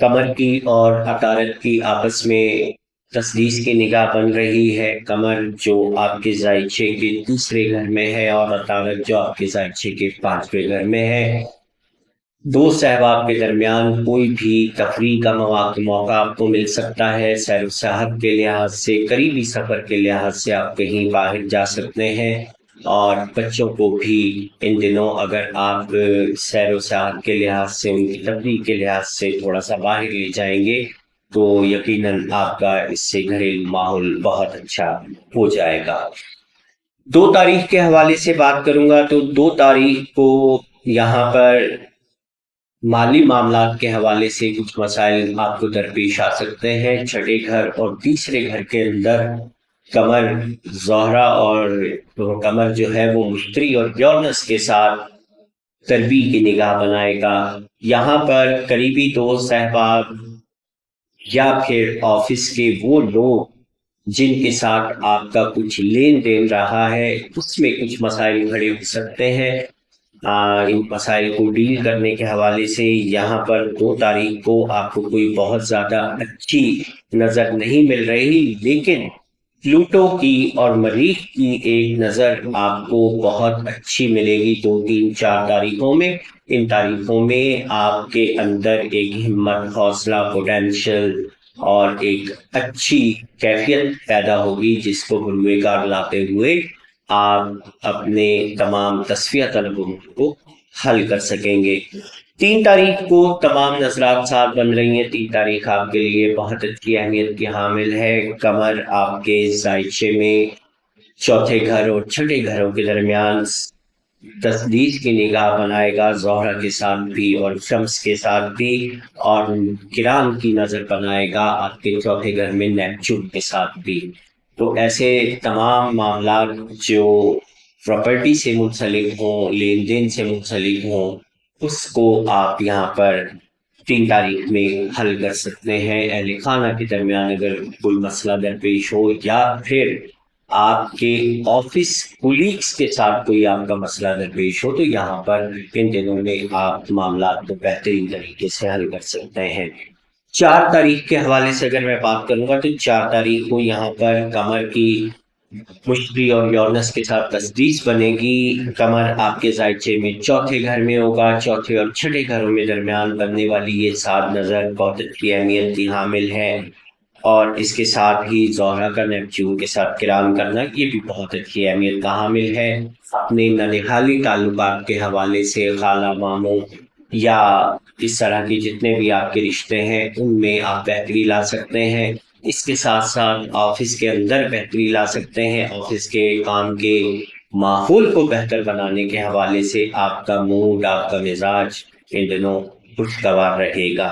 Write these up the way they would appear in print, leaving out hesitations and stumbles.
کمر کی اور عطارد کی آپس میں تسدیس کی نگاہ بن رہی ہے۔ کمر جو آپ کے ذائچے کے دوسرے گھر میں ہے اور عطارد جو آپ کے ذائچے کے 5ویں گھر میں ہے۔ دو صحباب کے درمیان کوئی بھی تفریح کا موقع آپ کو مل سکتا ہے۔ سیر و سیاحت کے لحاظ سے، قریبی سفر کے لحاظ سے آپ کہیں باہر جا سکتے ہیں، اور بچوں کو بھی ان دنوں اگر آپ سیر و سیاحت کے لحاظ سے، ان کی تفریح کے لحاظ سے تھوڑا سا باہر لے جائیں گے تو یقیناً آپ کا اس سے گھریلو ماحول بہت اچھا ہو جائے گا۔ 2 تاریخ کے حوالے سے بات کروں گا تو 2 تاریخ کو یہاں پر مالی معاملات کے حوالے سے کچھ مسائل آپ کو درپیش آ سکتے ہیں۔ چھٹے گھر اور تیسرے گھر کے اندر قمر زہرہ اور قمر جو ہے وہ مشتری اور یورنس کے ساتھ تربیت کی نگاہ بنائے گا۔ یہاں پر قریبی دوست احباب یا پھر آفس کے وہ لوگ جن کے ساتھ آپ کا کچھ لین دین رہا ہے، اس میں کچھ مسائل کھڑے ہو سکتے ہیں۔ ان مسائل کو ڈیل کرنے کے حوالے سے یہاں پر 2 تاریخ کو آپ کو کوئی بہت زیادہ اچھی نظر نہیں مل رہی، لیکن پلوٹو کی اور مریخ کی ایک نظر آپ کو بہت اچھی ملے گی 2، 3، 4 تاریخوں میں۔ ان تاریخوں میں آپ کے اندر ایک ہمت، حوصلہ، پوٹینشل اور ایک اچھی کیفیت پیدا ہوگی، جس کو بروئے کار لاتے ہوئے آپ اپنے تمام تصفیہ طلبوں کو حل کر سکیں گے۔ 3 تاریخ کو تمام نظرات ساتھ بن رہی ہیں۔ 3 تاریخ آپ کے لیے بہت اچھی اہمیت کی حامل ہے۔ قمر آپ کے ذائچے میں 4تھے گھر اور چھٹے گھروں کے درمیان تسدیس کی نگاہ بنائے گا، زہرہ کے ساتھ بھی اور شمس کے ساتھ بھی، اور کران کی نظر بنائے گا آپ کے 4تھے گھر میں نیپچون کے ساتھ بھی۔ تو ایسے تمام معاملات جو پراپرٹی سے منسلک ہوں، لین دین سے منسلک ہوں، اس کو آپ یہاں پر 3 تاریخ میں حل کر سکتے ہیں۔ اہل خانہ کے درمیان اگر کوئی مسئلہ درپیش ہو، یا پھر آپ کے آفس کولیگس کے ساتھ کوئی آپ کا مسئلہ درپیش ہو، تو یہاں پر ان دنوں میں آپ معاملات کو بہترین طریقے سے حل کر سکتے ہیں۔ 4 تاریخ کے حوالے سے اگر میں بات کروں گا تو 4 تاریخ کو یہاں پر قمر کی مشتری اور یورنس کے ساتھ تسدیس بنے گی۔ قمر آپ کے ذائچے میں 4تھے گھر میں ہوگا۔ 4تھے اور چھٹے گھروں میں درمیان بننے والی یہ 7 نظر بہت اچھی اہمیت کی حامل ہے، اور اس کے ساتھ ہی زہرہ کا نیپچون کے ساتھ کران کرنا یہ بھی بہت اچھی اہمیت کا حامل ہے۔ اپنے ننہالی تعلقات کے حوالے سے خالہ، ماموں یا اس طرح کے جتنے بھی آپ کے رشتے ہیں، ان میں آپ بہتری لا سکتے ہیں۔ اس کے ساتھ ساتھ آفس کے اندر بہتری لا سکتے ہیں۔ آفس کے کام کے ماحول کو بہتر بنانے کے حوالے سے آپ کا موڈ، آپ کا مزاج ان دنوں خوشگوار رہے گا۔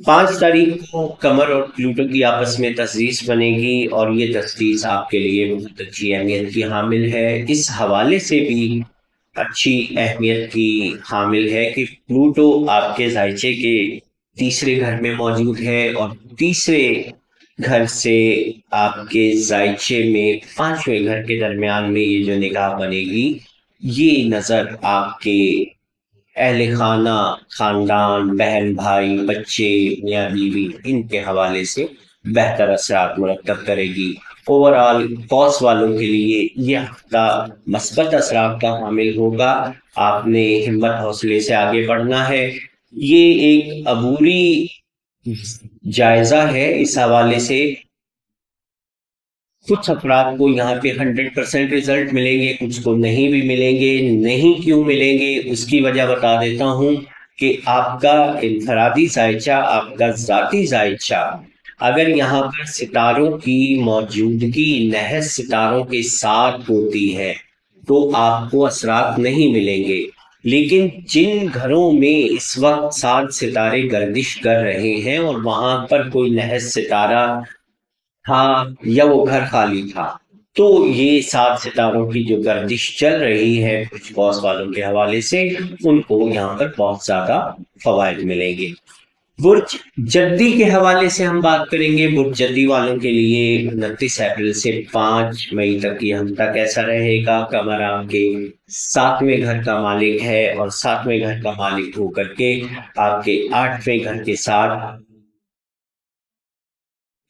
5 تاریخ کو قمر اور پلوٹو کی آپس میں تسدیس بنے گی، اور یہ تسدیس آپ کے لیے بہت اچھی اہمیت کی حامل ہے۔ اس حوالے سے بھی اچھی اہمیت کی حامل ہے کہ پلوٹو آپ کے ذائچے کے تیسرے گھر میں موجود ہے، اور تیسرے گھر سے آپ کے ذائچے میں 5ویں گھر کے درمیان میں یہ جو نگاہ بنے گی، یہ نظر آپ کے اہل خانہ، خاندان، بہن بھائی، بچے، میاں بیوی، ان کے حوالے سے بہتر اثرات مرتب کرے گی۔ اوورآل قوس والوں کے لیے یہ ہفتہ مثبت اثرات کا حامل ہوگا۔ آپ نے ہمت، حوصلے سے آگے بڑھنا ہے۔ یہ ایک عبوری جائزہ ہے، اس حوالے سے کچھ افراد کو یہاں پہ 100% رزلٹ ملیں گے، کچھ کو نہیں بھی ملیں گے۔ نہیں کیوں ملیں گے اس کی وجہ بتا دیتا ہوں کہ آپ کا انفرادی ذائچہ، آپ کا ذاتی ذائچہ اگر یہاں پر ستاروں کی موجودگی نحس ستاروں کے ساتھ ہوتی ہے تو آپ کو اثرات نہیں ملیں گے، لیکن جن گھروں میں اس وقت 7 ستارے گردش کر رہے ہیں اور وہاں پر کوئی نحس ستارہ تھا یا وہ گھر خالی تھا، تو یہ 7 ستاروں کی جو گردش چل رہی ہے کچھ قوس والوں کے حوالے سے، ان کو یہاں پر بہت زیادہ فوائد ملیں گے۔ برج جدی کے حوالے سے ہم بات کریں گے۔ برج جدی والوں کے لیے 29 اپریل سے 5 مئی تک یہ ہفتہ کیسا رہے گا۔ قمر آپ کے 7ویں گھر کا مالک ہے، اور 7ویں گھر کا مالک ہو کر کے آپ کے 8ویں گھر کے ساتھ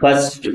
1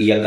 1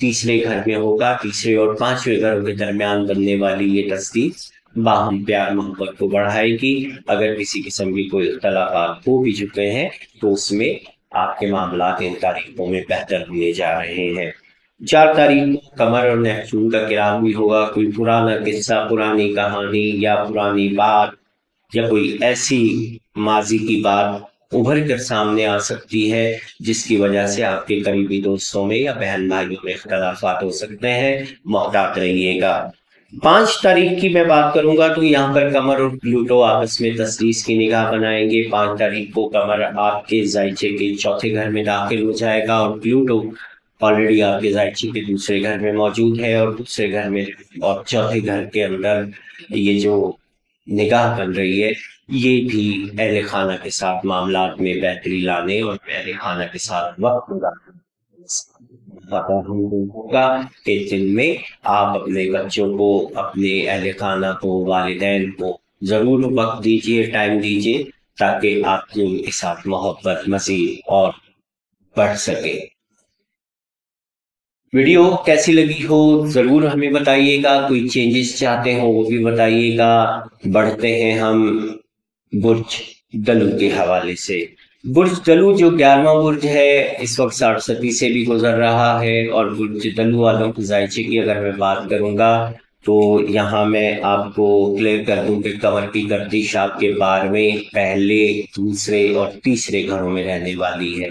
تیسرے گھر میں ہوگا، تیسرے اور پانچویں گھروں کے درمیان بننے والی یہ تصدیق باہم پیار محبت کو بڑھائے گی۔ اگر کسی قسم کی کوئی اختلافات ہو بھی چکے ہیں تو اس میں آپ کے معاملات ان تاریخوں میں بہتر ہونے جا رہے ہیں۔ 4 تاریخ کو قمر اور نیپچون کا قران بھی ہوگا۔ کوئی پرانا قصہ، پرانی کہانی یا پرانی بات یا کوئی ایسی ماضی کی بات ابھر کر سامنے آ سکتی ہے جس کی وجہ سے آپ کے قریبی دوستوں میں یا بہن بھائیوں میں اختلافات ہو سکتے ہیں، محتاط رہیے گا۔ 5 تاریخ کی میں بات کروں گا تو یہاں پر قمر اور پلوٹو آپس میں تسلیس کی نگاہ بنائیں گے۔ 5 تاریخ کو قمر آپ کے ذائچے کے چوتھے گھر میں داخل ہو جائے گا اور پلوٹو آلریڈی آپ کے ذائچے کے دوسرے گھر میں موجود ہے، اور دوسرے گھر میں اور چوتھے گھر کے اندر یہ جو نگاہ بن رہی ہے یہ بھی اہل خانہ کے ساتھ معاملات میں بہتری لانے اور اہل خانہ کے ساتھ وقت ہوگا کہ جن میں آپ اپنے بچوں کو، اپنے اہل خانہ کو، والدین کو ضرور وقت دیجیے، ٹائم دیجیے، تاکہ آپ کی ان کے ساتھ محبت مزید اور بڑھ سکے۔ ویڈیو کیسی لگی ہو ضرور ہمیں بتائیے گا، کوئی چینجز چاہتے ہو وہ بھی بتائیے گا۔ بڑھتے ہیں ہم برج دلو کے حوالے سے۔ برج دلو جو 11واں برج ہے اس وقت 67 سے بھی گزر رہا ہے، اور برج دلو والوں کے ذائچے کی اگر میں بات کروں گا تو یہاں میں آپ کو کلیئر کر دوں کہ قمر کی گردش آپ کے 12ویں، پہلے، دوسرے اور تیسرے گھروں میں رہنے والی ہے۔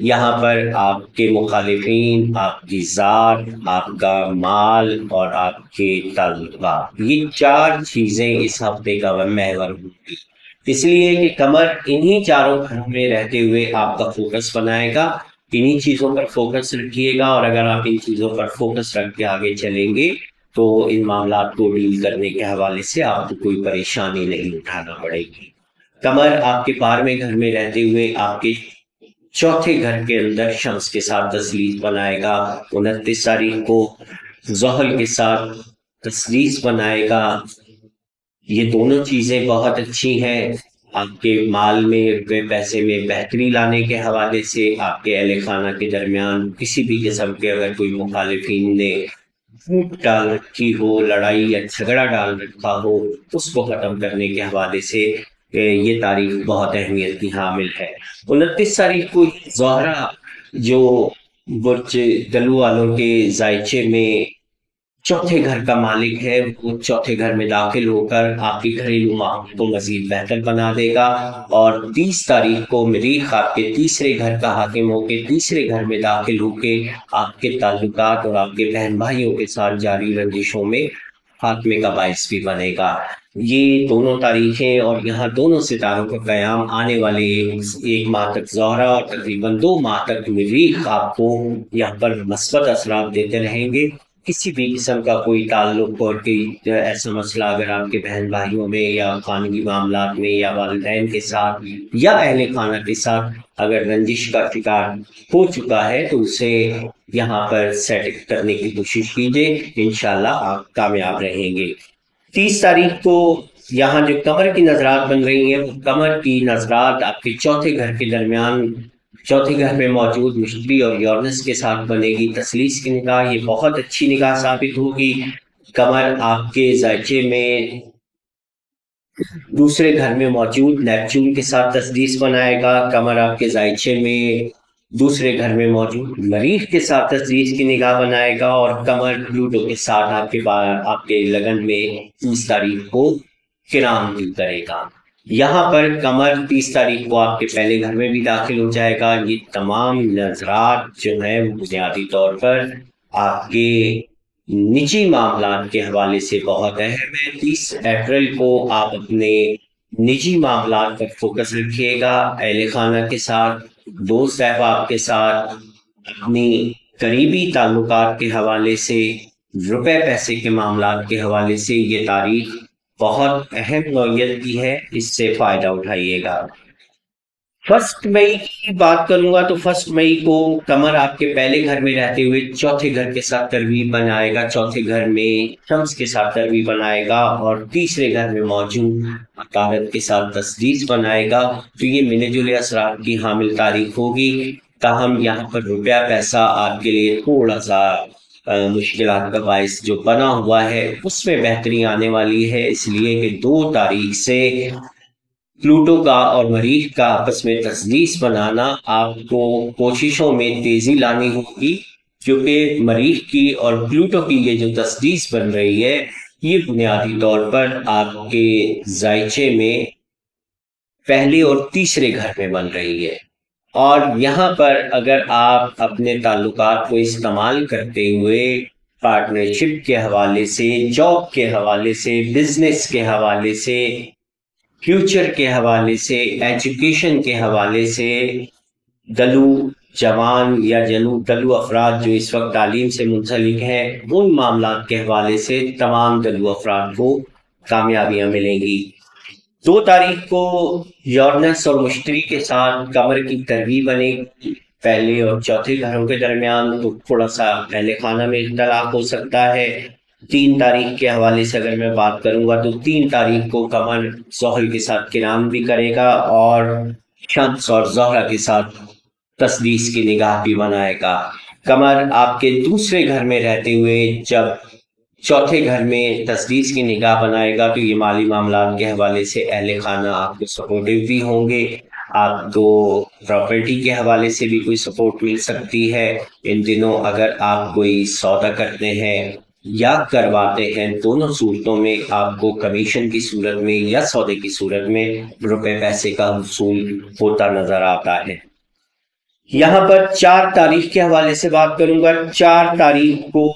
یہاں پر آپ کے مخالفین، آپ کی ذات، آپ کا مال اور آپ کے تعلقات، یہ 4 چیزیں اس ہفتے کا محور ہوگی، اس لیے کہ قمر انہی 4 گھروں میں رہتے ہوئے آپ کا فوکس بنائے گا۔ انہی چیزوں پر فوکس رکھیے گا، اور اگر آپ ان چیزوں پر فوکس رکھ کے آگے چلیں گے تو ان معاملات کو ڈیل کرنے کے حوالے سے آپ کو کوئی پریشانی نہیں اٹھانا پڑے گی۔ قمر آپ کے 12ویں گھر میں رہتے ہوئے آپ کے چوتھے گھر کے اندر شمس کے ساتھ تسلیس بنائے گا۔ 29 تاریخ کو زحل کے ساتھ تسلیس بنائے گا۔ یہ دونوں چیزیں بہت اچھی ہیں آپ کے مال میں، روپے پیسے میں بہتری لانے کے حوالے سے۔ آپ کے اہل خانہ کے درمیان کسی بھی قسم کے اگر کوئی مخالفین نے پھوٹ ڈال رکھی ہو، لڑائی یا جھگڑا ڈال رکھا ہو، اس کو ختم کرنے کے حوالے سے یہ تاریخ بہت اہمیت کی حامل ہے۔ 29 تاریخ کو زہرہ جو برج دلو والوں کے ذائچے میں چوتھے گھر کا مالک ہے، وہ چوتھے گھر میں داخل ہو کر آپ کی گھریلو ماحول کو مزید بہتر بنا دے گا۔ اور 30 تاریخ کو مریخ آپ کے تیسرے گھر کا حاکم ہو کے تیسرے گھر میں داخل ہو کے آپ کے تعلقات اور آپ کے بہن بھائیوں کے ساتھ جاری رنجشوں میں خاتمے کا باعث بھی بنے گا۔ یہ دونوں تاریخیں اور یہاں دونوں ستاروں کا قیام آنے والے 1 ماہ تک زہرہ اور تقریباً 2 ماہ تک مریخ آپ کو یہاں پر مثبت اثرات دیتے رہیں گے۔ کسی بھی قسم کا کوئی تعلق اور کوئی ایسا مسئلہ اگر آپ کے بہن بھائیوں میں یا خانگی معاملات میں یا والدین کے ساتھ یا اہل خانہ کے ساتھ اگر رنجش کا شکار ہو چکا ہے تو اسے یہاں پر سیٹ کرنے کی کوشش کیجیے، انشاءاللہ آپ کامیاب رہیں گے۔ 30 تاریخ کو یہاں جو قمر کی نظرات بن رہی ہیں، وہ قمر کی نظرات آپ کے چوتھے گھر کے درمیان، چوتھے گھر میں موجود مشتری اور یورنس کے ساتھ بنے گی تسلیس کی نگاہ۔ یہ بہت اچھی نگاہ ثابت ہوگی۔ قمر آپ کے ذائچے میں دوسرے گھر میں موجود نیپچون کے ساتھ تسلیس بنائے گا۔ قمر آپ کے ذائچے میں دوسرے گھر میں موجود مریخ کے ساتھ تسلیس کی نگاہ بنائے گا، اور قمر پلوٹو کے ساتھ آپ کے لگن میں 30 تاریخ کو قران بھی کرے گا۔ یہاں پر قمر 30 تاریخ کو آپ کے پہلے گھر میں بھی داخل ہو جائے گا۔ یہ تمام نظرات جو ہیں بنیادی طور پر آپ کے نجی معاملات کے حوالے سے بہت اہم ہے۔ 30 اپریل کو آپ اپنے نجی معاملات پر فوکس رکھیے گا، اہل خانہ کے ساتھ، دوست احباب کے ساتھ، اپنی قریبی تعلقات کے حوالے سے، روپے پیسے کے معاملات کے حوالے سے یہ تاریخ بہت اہم نوعیت کی ہے، اس سے فائدہ اٹھائیے گا۔ 1 مئی کی بات کروں گا تو 1 مئی کو قمر آپ کے پہلے گھر میں رہتے ہوئے چوتھے گھر کے ساتھ تربیت بنائے گا، چوتھے گھر میں شمس کے ساتھ تربیت بنائے گا، اور تیسرے گھر میں موجود عطارد کے ساتھ تسلیس بنائے گا۔ تو یہ ملے جلے اثرات کی حامل تاریخ ہوگی۔ تاہم یہاں پر روپیہ پیسہ آپ کے لیے تھوڑا سا مشکلات کا باعث جو بنا ہوا ہے اس میں بہتری آنے والی ہے، اس لیے کہ 2 تاریخ سے پلوٹو کا اور مریخ کا آپس میں تسدیس بنانا آپ کو کوششوں میں تیزی لانی ہوگی، کیونکہ مریخ کی اور پلوٹو کی یہ جو تسدیس بن رہی ہے یہ بنیادی طور پر آپ کے ذائچے میں پہلے اور تیسرے گھر میں بن رہی ہے، اور یہاں پر اگر آپ اپنے تعلقات کو استعمال کرتے ہوئے پارٹنرشپ کے حوالے سے، جاب کے حوالے سے، بزنس کے حوالے سے، فیوچر کے حوالے سے، ایجوکیشن کے حوالے سے، دلو جوان یا دلو افراد جو اس وقت تعلیم سے منسلک ہیں ان معاملات کے حوالے سے تمام دلو افراد کو کامیابیاں ملیں گی۔ 2 تاریخ کو یورنس اور مشتری کے ساتھ قمر کی تربیت بنے گی پہلے اور چوتھے گھروں کے درمیان، تو تھوڑا سا پہلے خانہ میں اختلاف ہو سکتا ہے۔ 3 تاریخ کے حوالے سے اگر میں بات کروں گا تو 3 تاریخ کو قمر زحل کے ساتھ قران بھی کرے گا اور شمس اور زہرہ کے ساتھ تسدیس کی نگاہ بھی بنائے گا۔ قمر آپ کے دوسرے گھر میں رہتے ہوئے جب چوتھے گھر میں تسدیس کی نگاہ بنائے گا تو یہ مالی معاملات کے حوالے سے اہل خانہ آپ کو سپورٹیو بھی ہوں گے، آپ کو پراپرٹی کے حوالے سے بھی کوئی سپورٹ مل سکتی ہے۔ ان دنوں اگر آپ کوئی سودا کرتے ہیں یا کرواتے ہیں، دونوں صورتوں میں آپ کو کمیشن کی صورت میں یا سودے کی صورت میں روپے پیسے کا حصول ہوتا نظر آتا ہے۔ یہاں پر 4 تاریخ کے حوالے سے بات کروں گا۔ 4 تاریخ کو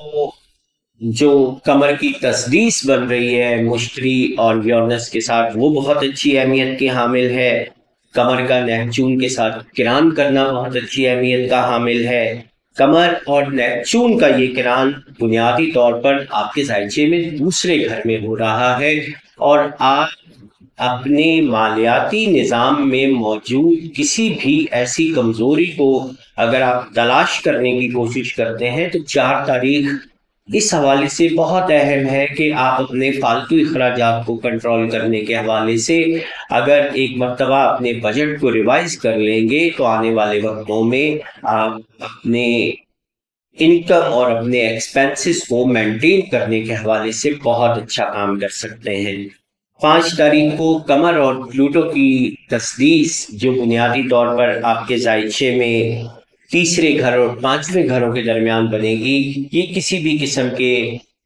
جو قمر کی تسدیس بن رہی ہے مشتری اور یورنس کے ساتھ وہ بہت اچھی اہمیت کی حامل ہے۔ قمر کا نیپچون کے ساتھ قران کرنا بہت اچھی اہمیت کا حامل ہے۔ قمر اور نیپچون کا یہ قران بنیادی طور پر آپ کے ذائچے میں دوسرے گھر میں ہو رہا ہے، اور آپ اپنے مالیاتی نظام میں موجود کسی بھی ایسی کمزوری کو اگر آپ تلاش کرنے کی کوشش کرتے ہیں تو 4 تاریخ اس حوالے سے بہت اہم ہے کہ آپ اپنے فالتو اخراجات کو کنٹرول کرنے کے حوالے سے اگر ایک مرتبہ اپنے بجٹ کو ریوائز کر لیں گے تو آنے والے وقتوں میں آپ اپنے انکم اور اپنے ایکسپینسز کو مینٹین کرنے کے حوالے سے بہت اچھا کام کر سکتے ہیں۔ 5 تاریخ کو قمر اور پلوٹو کی تسدیس جو بنیادی طور پر آپ کے ذائچے میں تیسرے گھر اور 5ویں گھروں کے درمیان بنے گی، یہ کسی بھی قسم کے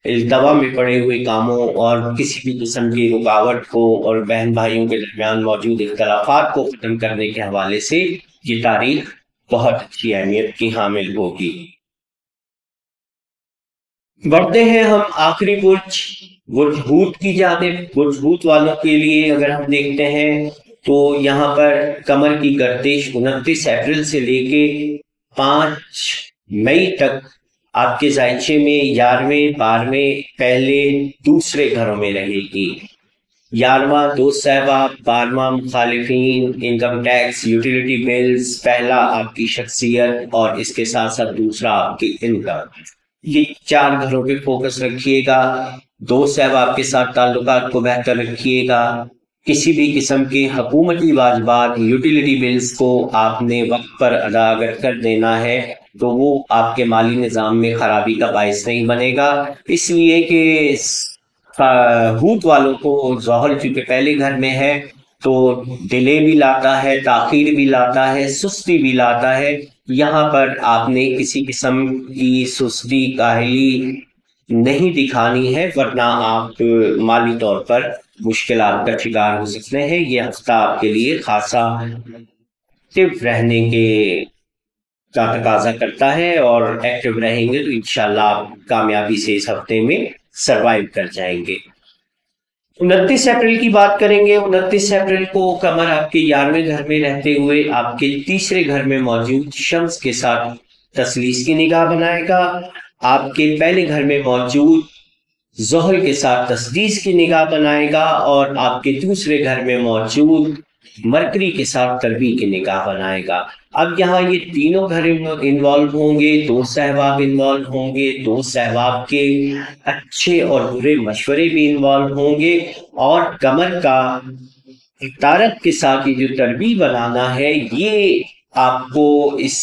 التوا میں پڑے ہوئے کاموں اور کسی بھی قسم کی رکاوٹ کو اور بہن بھائیوں کے درمیان موجود اختلافات کو ختم کرنے کے حوالے سے یہ تاریخ بہت اچھی اہمیت کی حامل ہوگی۔ بڑھتے ہیں ہم آخری برج ہود کی جانب۔ برج ہود والوں کے لیے اگر ہم دیکھتے ہیں تو یہاں پر قمر کی گردش 29 اپریل سے لے کے 5 مئی تک آپ کے ذائچے میں 11ویں 12ویں پہلے دوسرے گھروں میں رہے گی۔ 11واں دوست صاحبہ، 12واں مخالفین، انکم ٹیکس، یوٹیلیٹی بلز، پہلا آپ کی شخصیت اور اس کے ساتھ ساتھ دوسرا آپ کی انکم، یہ 4 گھروں پہ فوکس رکھیے گا۔ دوست صاحبہ کے ساتھ تعلقات کو بہتر رکھیے گا۔ کسی بھی قسم کے حکومتی واجبات، یوٹیلیٹی بلز کو آپ نے وقت پر ادا اگر کر دینا ہے تو وہ آپ کے مالی نظام میں خرابی کا باعث نہیں بنے گا، اس لیے کہ ہود والوں کو زحل چونکہ پہلے گھر میں ہے تو ڈیلے بھی لاتا ہے، تاخیر بھی لاتا ہے، سستی بھی لاتا ہے۔ یہاں پر آپ نے کسی قسم کی سستی کاہلی نہیں دکھانی ہے، ورنہ آپ مالی طور پر مشکلات کا شکار ہو سکتے ہیں۔ یہ ہفتہ آپ کے لیے خاصا ایکٹیو رہنے کا تقاضا کرتا ہے، اور ایکٹیو رہیں گے تو انشاءاللہ آپ کامیابی سے اس ہفتے میں سروائیو کر جائیں گے۔ 29 اپریل کی بات کریں گے۔ 29 اپریل کو قمر آپ کے 11ویں گھر میں رہتے ہوئے آپ کے تیسرے گھر میں موجود شمس کے ساتھ تسلیس کی نگاہ بنائے گا۔ آپ کے پہلے گھر میں موجود زحل کے ساتھ تسدیس کی نگاہ بنائے گا، اور آپ کے دوسرے گھر میں موجود مرکری کے ساتھ تربیت کی نگاہ بنائے گا۔ اب یہاں یہ تینوں گھر انوالو ہوں گے، دوست احباب انوالو ہوں گے، دوست احباب کے اچھے اور برے مشورے بھی انوالو ہوں گے، اور قمر کا طارق کے ساتھ یہ جو تربیت بنانا ہے یہ آپ کو اس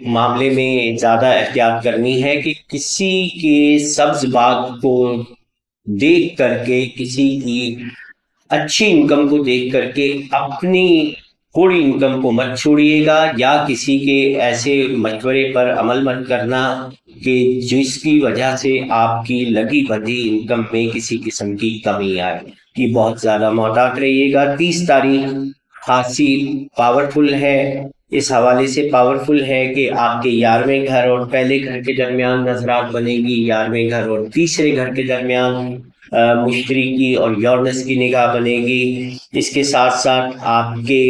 معاملے میں زیادہ احتیاط کرنی ہے کہ کسی کے سبز باغ کو دیکھ کر کے، کسی کی اچھی انکم کو دیکھ کر کے اپنی تھوڑی انکم کو مت چھوڑیے گا، یا کسی کے ایسے مشورے پر عمل مت کرنا کہ جس کی وجہ سے آپ کی لگی بندھی انکم میں کسی قسم کی کمی آئے۔ یہ بہت زیادہ محتاط رہیے گا۔ 30 تاریخ خاصی پاورفل ہے، اس حوالے سے پاورفل ہے کہ آپ کے 11ویں گھر اور پہلے گھر کے درمیان نظرات بنے گی، 11ویں گھر اور تیسرے گھر کے درمیان مشتری کی اور یورنس کی نگاہ بنے گی۔ اس کے ساتھ ساتھ آپ کے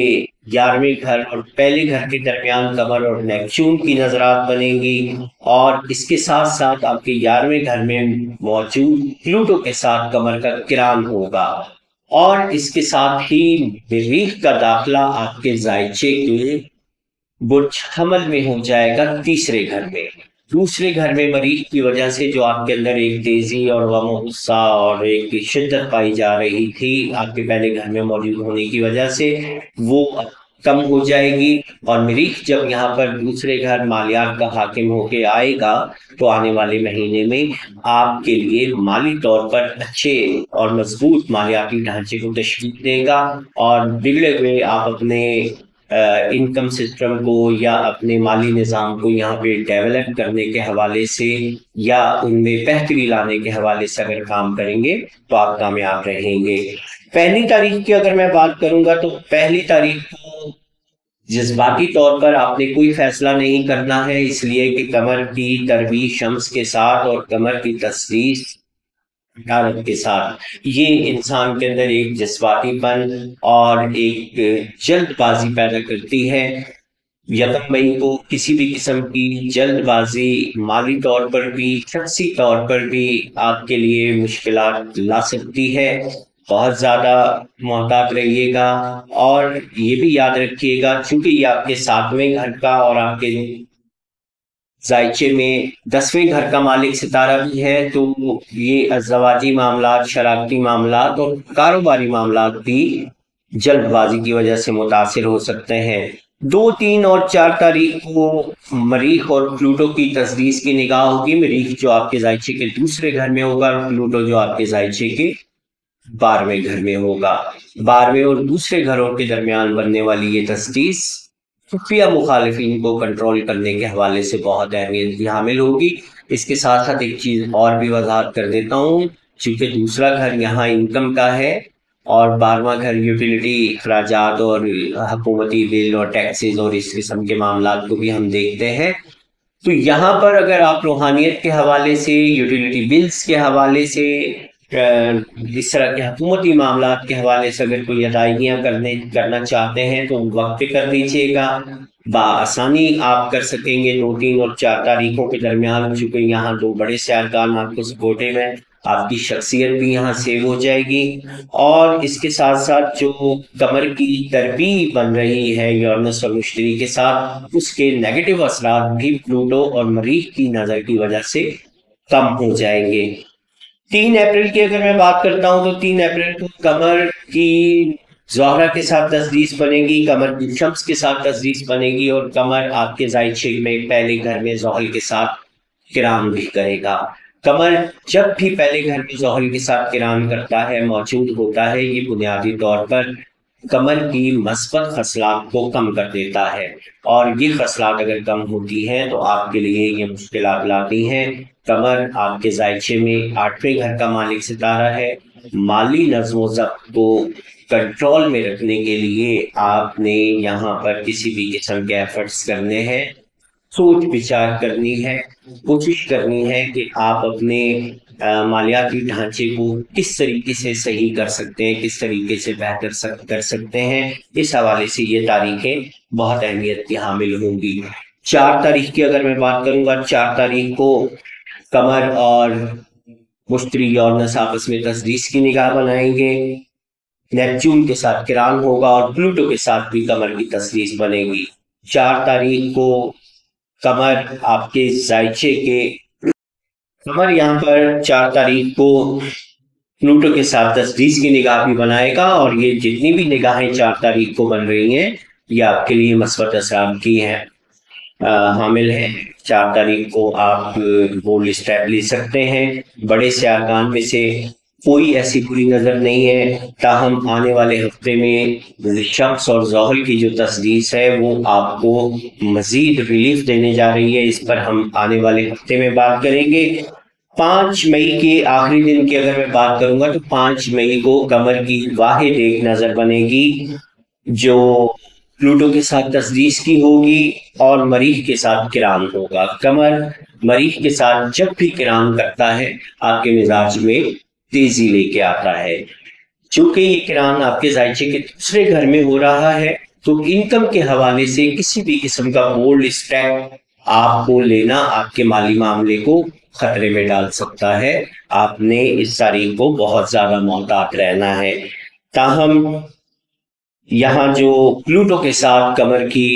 11ویں گھر اور پہلے گھر کے درمیان قمر اور نیپچون کی نظرات بنیں گی، اور اس کے ساتھ ساتھ آپ کے 11ویں گھر میں موجود پلوٹو کے ساتھ قمر کا کران ہوگا، اور اس کے ساتھ ہی مریخ کا داخلہ آپ کے زائچے کے برج حمل میں ہو جائے گا، تیسرے گھر میں۔ دوسرے گھر میں مریخ کی وجہ سے جو آپ کے اندر ایک تیزی اور غم و غصہ اور ایک شدت پائی جا رہی تھی آپ کے پہلے گھر میں موجود ہونے کی وجہ سے، وہ کم ہو جائے گی، اور مریخ جب یہاں پر دوسرے گھر مالیات کا حاکم ہو کے آئے گا تو آنے والے مہینے میں آپ کے لیے مالی طور پر اچھے اور مضبوط مالیاتی ڈھانچے کو تشکیل دے گا، اور بگڑے ہوئے آپ اپنے انکم سسٹم کو یا اپنے مالی نظام کو یہاں پہ ڈیولپ کرنے کے حوالے سے یا ان میں بہتری لانے کے حوالے سے اگر کام کریں گے تو آپ کامیاب رہیں گے۔ پہلی تاریخ کی اگر میں بات کروں گا تو پہلی تاریخ کو جذباتی طور پر آپ نے کوئی فیصلہ نہیں کرنا ہے، اس لیے کہ قمر کی ترویج شمس کے ساتھ اور قمر کی تسلیث عطارد کے ساتھ یہ انسان کے اندر ایک جذباتی پن اور ایک جلد بازی پیدا کرتی ہے۔ 1 مئی کو کسی بھی قسم کی جلد بازی مالی طور پر بھی شخصی طور پر بھی آپ کے لیے مشکلات لا سکتی ہے، بہت زیادہ محتاط رہیے گا، اور یہ بھی یاد رکھیے گا چونکہ یہ آپ کے 7ویں گھر کا اور آپ کے زائچے میں 10ویں گھر کا مالک ستارہ بھی ہے، تو یہ ازدواجی معاملات، شراکتی معاملات اور کاروباری معاملات بھی جلد بازی کی وجہ سے متاثر ہو سکتے ہیں۔ 2، 3 اور 4 تاریخ کو مریخ اور پلوٹو کی تسدیس کی نگاہ ہوگی۔ مریخ جو آپ کے زائچے کے دوسرے گھر میں ہوگا، اور پلوٹو جو آپ کے زائچے کے 12ویں گھر میں ہوگا۔ 12ویں اور دوسرے گھروں کے درمیان بننے والی یہ تسدیس خفیہ مخالفین کو کنٹرول کرنے کے حوالے سے بہت اہمیت کی حامل ہوگی۔ اس کے ساتھ ساتھ ایک چیز اور بھی وضاحت کر دیتا ہوں، چونکہ دوسرا گھر یہاں انکم کا ہے اور 12واں گھر یوٹیلیٹی اخراجات اور حکومتی بل اور ٹیکسز اور اس قسم کے معاملات کو بھی ہم دیکھتے ہیں، تو یہاں پر اگر آپ روحانیت کے حوالے سے، یوٹیلیٹی بلز کے حوالے سے، اس طرح کے حکومتی معاملات کے حوالے سے اگر کوئی ادائیگیاں کرنا چاہتے ہیں تو وقت پہ کر دیجیے گا، بآسانی آپ کر سکیں گے 2، 3 اور 4 تاریخوں کے درمیان، چونکہ یہاں 2 بڑے سیارکان آپ کو سپورٹیو ہیں، آپ کی شخصیت بھی یہاں سیو ہو جائے گی، اور اس کے ساتھ ساتھ جو قمر کی تربیت بن رہی ہے یورنس اور مشتری کے ساتھ، اس کے نیگیٹو اثرات بھی پلوٹو اور مریخ کی نظر کی وجہ سے کم ہو جائیں گے۔ 3 اپریل کی اگر میں بات کرتا ہوں تو 3 اپریل کو قمر کی زہرہ کے ساتھ تسدیس بنے گی، قمر کی شمس کے ساتھ تسدیس بنے گی، اور قمر آپ کے زائچے میں پہلے گھر میں زحل کے ساتھ کرام بھی کرے گا۔ قمر جب بھی پہلے گھر میں زحل کے ساتھ کرام کرتا ہے، موجود ہوتا ہے، یہ بنیادی طور پر قمر کی مثبت خصلات کو کم کر دیتا ہے، اور یہ خصلات اگر کم ہوتی ہیں تو آپ کے لیے یہ مشکلات لاتی ہیں۔ قمر آپ کے زائچے میں 8ویں گھر کا مالک ستارہ ہے، مالی نظم و ضبط کو کنٹرول میں رکھنے کے لیے آپ نے یہاں پر کسی بھی قسم کے ایفرٹس کرنے ہیں، سوچ بچار کرنی ہے، کوشش کرنی ہے کہ آپ اپنے مالیاتی ڈھانچے کو کس طریقے سے صحیح کر سکتے ہیں، کس طریقے سے بہتر کر سکتے ہیں۔ اس حوالے سے یہ تاریخیں بہت اہمیت کی حامل ہوں گی۔ 4 تاریخ کی اگر میں بات کروں گا، 4 تاریخ کو قمر اور مشتری یورنس آپس میں تسدیس کی نگاہ بنائیں گے، نیپچون کے ساتھ کران ہوگا، اور پلوٹو کے ساتھ بھی قمر کی تسدیس بنے گی۔ 4 تاریخ کو قمر آپ کے زائچے کے قمر یہاں پر 4 تاریخ کو پلوٹو کے ساتھ تسدیس کی نگاہ بھی بنائے گا، اور یہ جتنی بھی نگاہیں 4 تاریخ کو بن رہی ہیں یہ آپ کے لیے مثبت اثرات کی ہیں حامل ہیں۔ 4 تاریخ کو آپ بولڈ اسٹیپ لے سکتے ہیں۔ بڑے سے ارکان میں سے کوئی ایسی بری نظر نہیں ہے، تاہم آنے والے ہفتے میں شمس اور زحل کی جو تسدیس ہے وہ آپ کو مزید ریلیف دینے جا رہی ہے، اس پر ہم آنے والے ہفتے میں بات کریں گے۔ 5 مئی کے آخری دن کی اگر میں بات کروں گا تو 5 مئی کو قمر کی واحد ایک نظر بنے گی جو پلوٹو کے ساتھ تسدیس کی ہوگی اور مریخ کے ساتھ کران ہوگا۔ قمر مریخ کے ساتھ جب بھی کران کرتا ہے آپ کے مزاج میں تیزی لے کے آتا ہے۔ چونکہ یہ کران آپ کے ذائچے کے دوسرے گھر میں ہو رہا ہے تو انکم کے حوالے سے کسی بھی قسم کا بولڈ اسٹیپ آپ کو لینا آپ کے مالی معاملے کو خطرے میں ڈال سکتا ہے۔ آپ نے اس تاریخ کو بہت زیادہ محتاط رہنا ہے۔ تاہم یہاں جو پلوٹو کے ساتھ قمر کی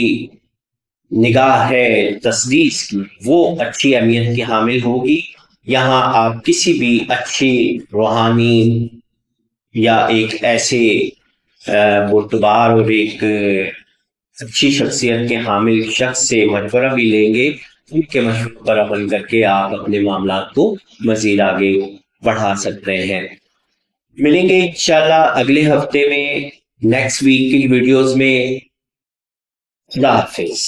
نگاہ ہے تسدیس کی وہ اچھی اہمیت کی حامل ہوگی۔ یہاں آپ کسی بھی اچھی روحانی یا ایک ایسے بردبار اور ایک اچھی شخصیت کے حامل شخص سے مشورہ بھی لیں گے، ان کے مشورے پر عمل کر کے آپ اپنے معاملات کو مزید آگے بڑھا سکتے ہیں۔ ملیں گے انشاءاللہ اگلے ہفتے میں نیکسٹ ویک کی ویڈیوز میں۔ خدا حافظ۔